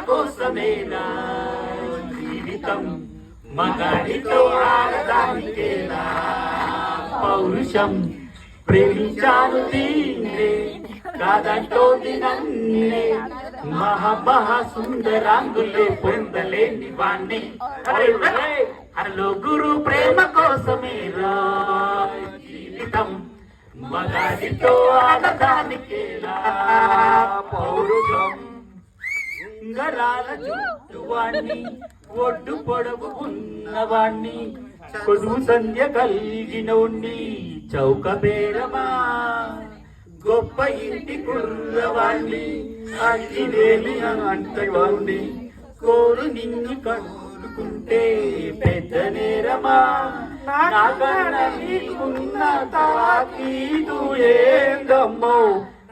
కోసమేనా జీవితం మగాడితో ఆడదానికేనా పౌరుషం ప్రేమించాను దీన్నే కాదంటోంది నన్నే మహా సుందరాంగులే పొందలేని వాణ్ణి హలో గురు ప్రేమ కోసమే జీవితం మగాడితో ఆడదానికేలా పౌరుషం ఉంగరాల జుట్టువాణ్ణి ఒడ్డు పొడవు ఉన్నవాణ్ణి కొదువు సంధ్య కలిగిన ఉన్ని చౌక బేరమా గొప్ప ఇంటి కుర్రవాణ్ణి అగ్గివేలి అంటవాణ్ణి కోరు నిన్ను కనుకుంటే పెద్ద నేరమా నాకన్న నీకున్న తాకీదు ఏందమ్మో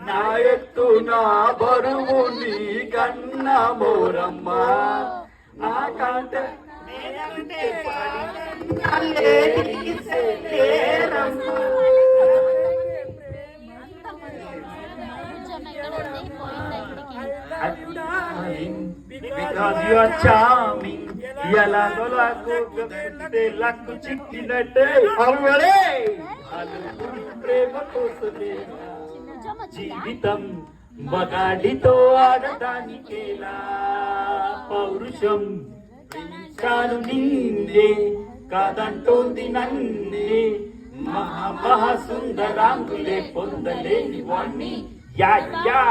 నా ఎత్తు నా బరువు నీ కన్న మోరమ్మా నా కాంట Because you are charming, ఎలాగోలాకు చిక్కినట్టే ప్రేమ కోసమే జీవితం మగాడితో ఆడటానికేలా పౌరుషం చాలు నిన్నే కాదంటోంది నన్నే మహా సుందరాంగులే పొందలేని వాణ్ణి యా